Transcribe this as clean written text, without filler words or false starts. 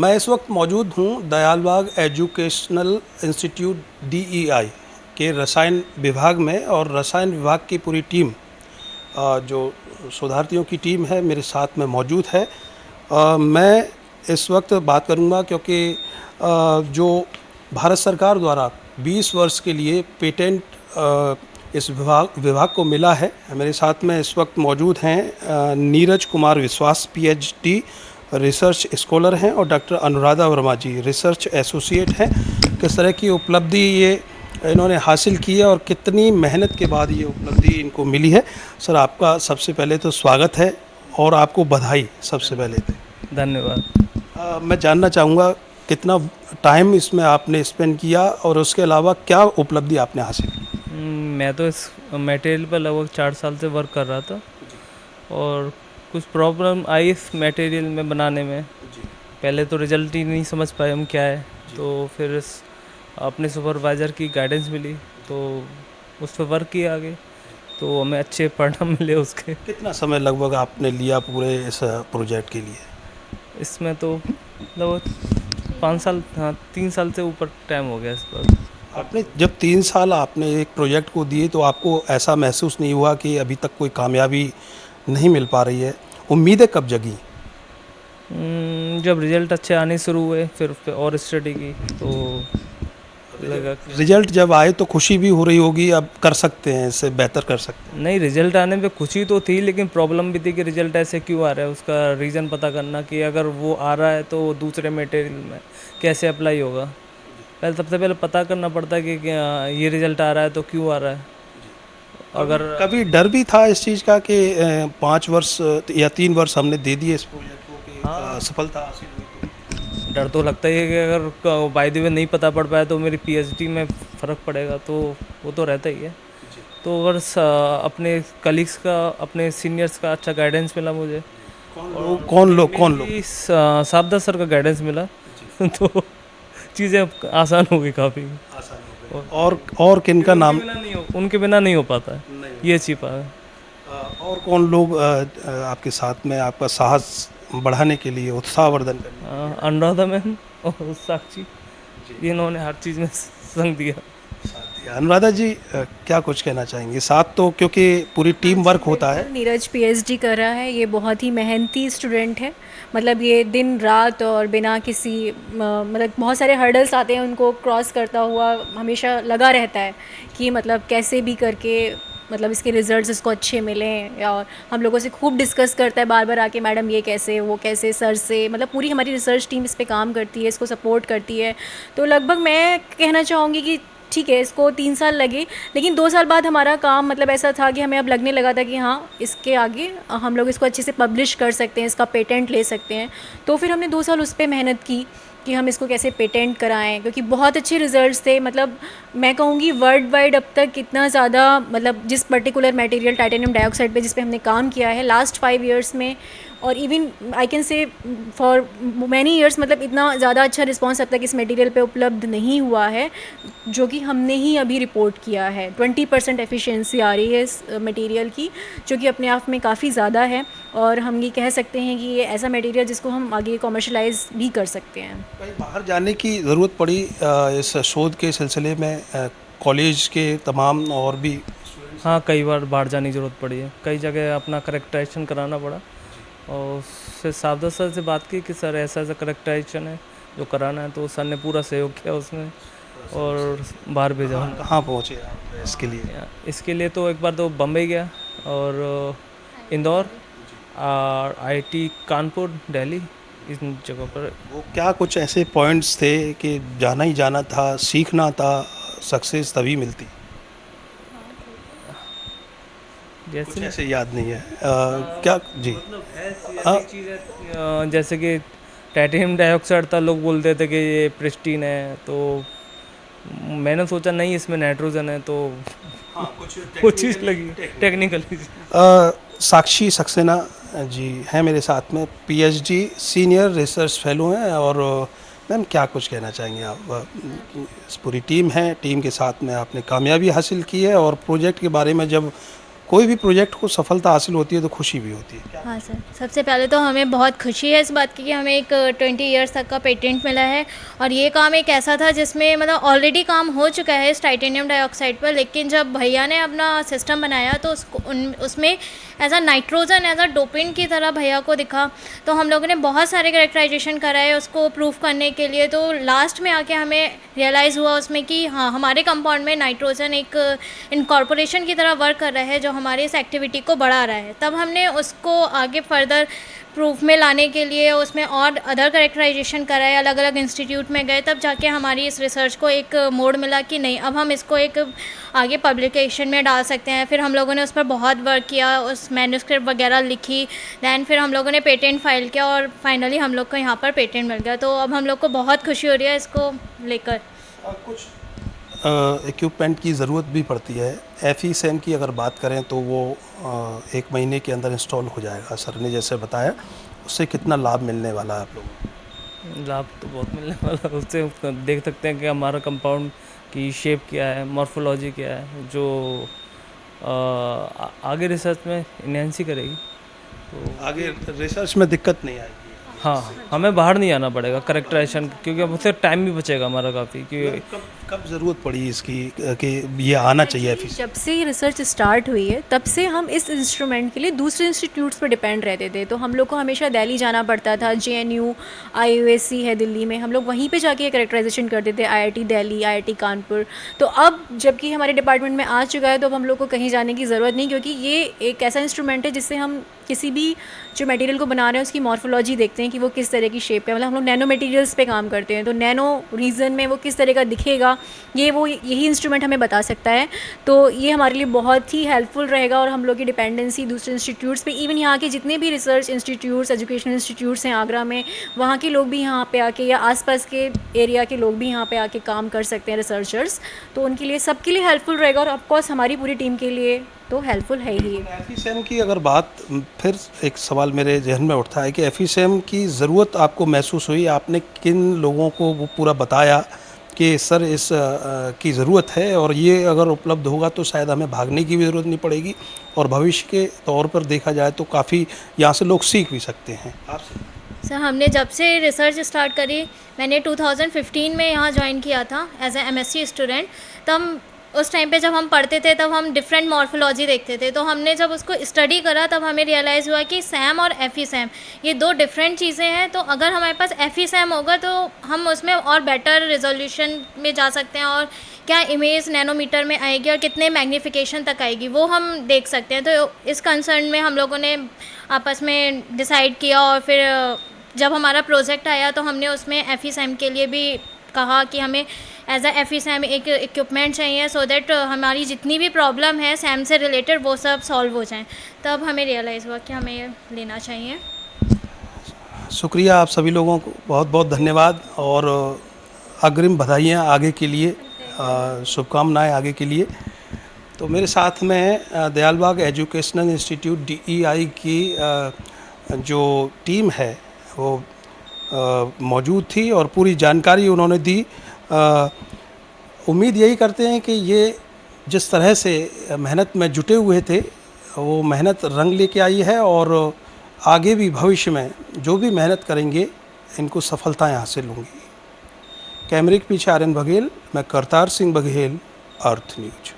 मैं इस वक्त मौजूद हूँ दयालबाग एजुकेशनल इंस्टीट्यूट DEI के रसायन विभाग में, और रसायन विभाग की पूरी टीम जो शोधार्थियों की टीम है मेरे साथ में मौजूद है। मैं इस वक्त बात करूँगा क्योंकि जो भारत सरकार द्वारा 20 वर्ष के लिए पेटेंट इस विभाग को मिला है। मेरे साथ में इस वक्त मौजूद हैं नीरज कुमार विश्वास PhD रिसर्च स्कॉलर हैं, और डॉक्टर अनुराधा वर्मा जी रिसर्च एसोसिएट हैं। किस तरह की उपलब्धि ये इन्होंने हासिल की है और कितनी मेहनत के बाद ये उपलब्धि इनको मिली है। सर, आपका सबसे पहले तो स्वागत है और आपको बधाई सबसे पहले तो। धन्यवाद। मैं जानना चाहूँगा कितना टाइम इसमें आपने स्पेंड किया और उसके अलावा क्या उपलब्धि आपने हासिल की? मैं तो इस मटेरियल पर लगभग 4 साल से वर्क कर रहा था और कुछ प्रॉब्लम आई इस मटेरियल में बनाने में। पहले तो रिजल्ट ही नहीं समझ पाए हम क्या है, तो फिर अपने सुपरवाइज़र की गाइडेंस मिली तो उस पर वर्क किया आगे, तो हमें अच्छे परिणाम मिले उसके। कितना समय लगभग आपने लिया पूरे इस प्रोजेक्ट के लिए? इसमें तो लगभग 5 साल, हाँ 3 साल से ऊपर टाइम हो गया इस पर। आपने जब 3 साल आपने एक प्रोजेक्ट को दिए तो आपको ऐसा महसूस नहीं हुआ कि अभी तक कोई कामयाबी नहीं मिल पा रही है? उम्मीदें कब जगी? जब रिजल्ट अच्छे आने शुरू हुए फिर और स्टडी की तो लगा रिजल्ट जब आए तो खुशी भी हो रही होगी, अब कर सकते हैं, इससे बेहतर कर सकते हैं। नहीं, रिजल्ट आने पे खुशी तो थी, लेकिन प्रॉब्लम भी थी कि रिजल्ट ऐसे क्यों आ रहा है, उसका रीज़न पता करना कि अगर वो आ रहा है तो दूसरे मटेरियल में कैसे अप्लाई होगा। सबसे पहले पता करना पड़ता है कि ये रिजल्ट आ रहा है तो क्यों आ रहा है। अगर कभी डर भी था इस चीज़ का कि 5 वर्ष या 3 वर्ष हमने दे दिए इस प्रोजेक्ट को कि सफलता हासिल हुई तो? डर तो लगता ही है कि अगर बाय द वे नहीं पता पड़ पाया तो मेरी PhD में फ़र्क पड़ेगा, तो वो तो रहता ही है। तो अगर अपने कलीग्स का, अपने सीनियर्स का अच्छा गाइडेंस मिला मुझे। कौन लोग? साबदा सर का गाइडेंस मिला तो चीज़ें आसान हो गई काफ़ी। और किन का नाम? उनके बिना नहीं हो पाता है, ये छिपा है। और कौन लोग आपके साथ में आपका साहस बढ़ाने के लिए, उत्साहवर्धन करने? अनुराधा मैम और साक्षी, इन्होंने हर चीज़ में संग दिया। अनुराधा जी, क्या कुछ कहना चाहेंगे? साथ तो क्योंकि पूरी टीम वर्क होता है। नीरज PhD कर रहा है, ये बहुत ही मेहनती स्टूडेंट है। मतलब ये दिन रात और बिना किसी मतलब बहुत सारे हर्डल्स आते हैं उनको क्रॉस करता हुआ हमेशा लगा रहता है कि मतलब कैसे भी करके मतलब इसके रिजल्ट्स इसको अच्छे मिलें। और हम लोगों से खूब डिस्कस करता है बार बार आके, मैडम ये कैसे, वो कैसे, सर से। मतलब पूरी हमारी रिसर्च टीम इस पे काम करती है, इसको सपोर्ट करती है। तो लगभग मैं कहना चाहूँगी कि ठीक है, इसको 3 साल लगे, लेकिन 2 साल बाद हमारा काम मतलब ऐसा था कि हमें अब लगने लगा था कि हाँ, इसके आगे हम लोग इसको अच्छे से पब्लिश कर सकते हैं, इसका पेटेंट ले सकते हैं। तो फिर हमने 2 साल उस पर मेहनत की कि हम इसको कैसे पेटेंट कराएं, क्योंकि बहुत अच्छे रिजल्ट्स थे। मतलब मैं कहूँगी वर्ल्ड वाइड अब तक इतना ज़्यादा, मतलब जिस पर्टिकुलर मटेरियल टाइटेनियम डाइऑक्साइड पे जिस पे हमने काम किया है लास्ट 5 इयर्स में, और even I can say for many years, मतलब इतना ज़्यादा अच्छा रिस्पांस अब तक इस मटेरियल पे उपलब्ध नहीं हुआ है, जो कि हमने ही अभी रिपोर्ट किया है। 20% एफिशिएंसी आ रही है इस मटेरियल की, जो कि अपने आप में काफ़ी ज़्यादा है। और हम ये कह सकते हैं कि ये ऐसा मटेरियल जिसको हम आगे कॉमर्शलाइज भी कर सकते हैं। कहीं बाहर जाने की ज़रूरत पड़ी इस शोध के सिलसिले में? कॉलेज के तमाम और भी? हाँ, कई बार बाहर जाने की ज़रूरत पड़ी है, कई जगह अपना करेक्टराइजेशन कराना पड़ा, और फिर सावदा सर से बात की कि सर ऐसा ऐसा करेक्टराइजेशन है जो कराना है, तो सर ने पूरा सहयोग किया उसमें और बाहर भेजा। कहाँ पहुँचे आप इसके लिए? इसके लिए तो एक बार तो बम्बई गया, और इंदौर, और IIT कानपुर, दिल्ली, इन जगहों पर। वो क्या कुछ ऐसे पॉइंट्स थे कि जाना ही जाना था, सीखना था, सक्सेस तभी मिलती? कुछ जैसे ऐसे याद नहीं है क्या जी? मतलब ऐसी चीज़ है, जैसे कि टाइटेनियम डाइऑक्साइड था, लोग बोलते थे कि ये प्रिस्टीन है, तो मैंने सोचा नहीं इसमें नाइट्रोजन है, तो कुछ चीज़ लगी टेक्निकली। साक्षी सक्सेना जी हैं मेरे साथ में, PhD सीनियर रिसर्च फेलो हैं। और मैम, क्या कुछ कहना चाहेंगे आप? इस पूरी टीम है, टीम के साथ में आपने कामयाबी हासिल की है, और प्रोजेक्ट के बारे में जब कोई भी प्रोजेक्ट को सफलता हासिल होती है तो खुशी भी होती है। हाँ सर, सबसे पहले तो हमें बहुत खुशी है इस बात की कि हमें एक 20 इयर्स तक का पेटेंट मिला है। और ये काम एक ऐसा था जिसमें मतलब ऑलरेडी काम हो चुका है इस टाइटेनियम डाइऑक्साइड पर, लेकिन जब भैया ने अपना सिस्टम बनाया तो उसमें as a nitrogen, as a doping की तरह भैया को दिखा। तो हम लोगों ने बहुत सारे करेक्टराइजेशन कराए उसको प्रूफ करने के लिए। तो लास्ट में आके हमें रियलाइज़ हुआ उसमें कि हाँ, हमारे कंपाउंड में नाइट्रोजन एक इनकॉर्पोरेशन की तरह वर्क कर रहा है जो हमारे इस एक्टिविटी को बढ़ा रहा है। तब हमने उसको आगे फर्दर प्रूफ में लाने के लिए उसमें और अदर करेक्टराइजेशन कराए, अलग अलग इंस्टीट्यूट में गए, तब जाके हमारी इस रिसर्च को एक मोड़ मिला कि नहीं, अब हम इसको एक आगे पब्लिकेशन में डाल सकते हैं। फिर हम लोगों ने उस पर बहुत वर्क किया, उस मैन्युस्क्रिप्ट वगैरह लिखी, दैन फिर हम लोगों ने पेटेंट फाइल किया और फाइनली हम लोग को यहाँ पर पेटेंट मिल गया। तो अब हम लोग को बहुत खुशी हो रही है इसको लेकर। कुछ इक्विपमेंट की ज़रूरत भी पड़ती है। FESM की अगर बात करें तो वो 1 महीने के अंदर इंस्टॉल हो जाएगा, सर ने जैसे बताया। उससे कितना लाभ मिलने वाला है आप लोगों को? लाभ तो बहुत मिलने वाला है। उससे देख सकते हैं कि हमारा कंपाउंड की शेप क्या है, मॉर्फोलॉजी क्या है, जो आगे रिसर्च में इन्हेंस ही करेगी। तो आगे रिसर्च में दिक्कत नहीं आएगी। हाँ, हमें बाहर नहीं आना पड़ेगा करेक्टराइजेशन, क्योंकि अब उससे टाइम भी बचेगा हमारा काफ़ी। क्योंकि कब ज़रूरत पड़ी इसकी कि ये आना चाहिए FESM? जब से रिसर्च स्टार्ट हुई है तब से हम इस इंस्ट्रूमेंट के लिए दूसरे इंस्टीट्यूट्स पर डिपेंड रहते थे। तो हम लोग को हमेशा दिल्ली जाना पड़ता था। JNU IUSC है दिल्ली में, हम लोग वहीं पे जाके करेक्टराइजेशन करते थे, IIT दिल्ली, IIT कानपुर। तो अब जबकि हमारे डिपार्टमेंट में आ चुका है तो अब हम लोग को कहीं जाने की ज़रूरत नहीं, क्योंकि ये एक ऐसा इंस्ट्रूमेंट है जिससे हम किसी भी जो मटेरियल को बना रहे हैं उसकी मॉर्फोलॉजी देखते हैं कि वो किस तरह की शेप है। मतलब हम लोग नैनो मटेरियल्स पे काम करते हैं, तो नैनो रीजन में वो किस तरह का दिखेगा यही इंस्ट्रूमेंट हमें बता सकता है। तो ये हमारे लिए बहुत ही हेल्पफुल रहेगा और हम लोग की डिपेंडेंसी दूसरे इंस्टीट्यूट्स पे, इवन यहाँ के जितने भी रिसर्च इंस्टीट्यूट्स, एजुकेशनल इंस्टीट्यूट्स हैं आगरा में, वहाँ के लोग भी यहाँ पे आके या आसपास के एरिया के लोग भी यहाँ पे आके काम कर सकते हैं, रिसर्चर्स। तो उनके लिए, सबके लिए हेल्पफुल रहेगा और ऑफकोर्स हमारी पूरी टीम के लिए तो हेल्पफुल है ही। FESM की अगर बात, फिर एक सवाल मेरे जहन में उठता है कि FESM की ज़रूरत आपको महसूस हुई? आपने किन लोगों को वो पूरा बताया कि सर इस की ज़रूरत है और ये अगर उपलब्ध होगा तो शायद हमें भागने की भी ज़रूरत नहीं पड़ेगी और भविष्य के तौर पर देखा जाए तो काफ़ी यहाँ से लोग सीख भी सकते हैं आपसे? सर, हमने जब से रिसर्च स्टार्ट करी, मैंने 2015 में यहाँ ज्वाइन किया था एज ए MSc स्टूडेंट। तब उस टाइम पे जब हम पढ़ते थे तब हम डिफरेंट मॉर्फोलॉजी देखते थे। तो हमने जब उसको स्टडी करा तब हमें रियलाइज़ हुआ कि SAM और FESM ये 2 डिफरेंट चीज़ें हैं। तो अगर हमारे पास FESM होगा तो हम उसमें और बेटर रिजोल्यूशन में जा सकते हैं और क्या इमेज नैनोमीटर में आएगी और कितने मैग्नीफिकेशन तक आएगी वो हम देख सकते हैं। तो इस कंसर्न में हम लोगों ने आपस में डिसाइड किया और फिर जब हमारा प्रोजेक्ट आया तो हमने उसमें FESM के लिए भी कहा कि हमें एज अ FESM एक इक्विपमेंट चाहिए सो दैट हमारी जितनी भी प्रॉब्लम है SAM से रिलेटेड वो सब सॉल्व हो जाएं। तब हमें रियलाइज़ हुआ कि हमें ये लेना चाहिए। शुक्रिया, आप सभी लोगों को बहुत बहुत धन्यवाद और अग्रिम बधाइयाँ आगे के लिए, शुभकामनाएं आगे के लिए। तो मेरे साथ में दयालबाग एजुकेशनल इंस्टीट्यूट DEI की जो टीम है वो मौजूद थी और पूरी जानकारी उन्होंने दी। उम्मीद यही करते हैं कि ये जिस तरह से मेहनत में जुटे हुए थे वो मेहनत रंग लेके आई है और आगे भी भविष्य में जो भी मेहनत करेंगे इनको सफलताएं हासिल होंगी। कैमरे के पीछे आर्यन बघेल, मैं करतार सिंह बघेल, अर्थ न्यूज।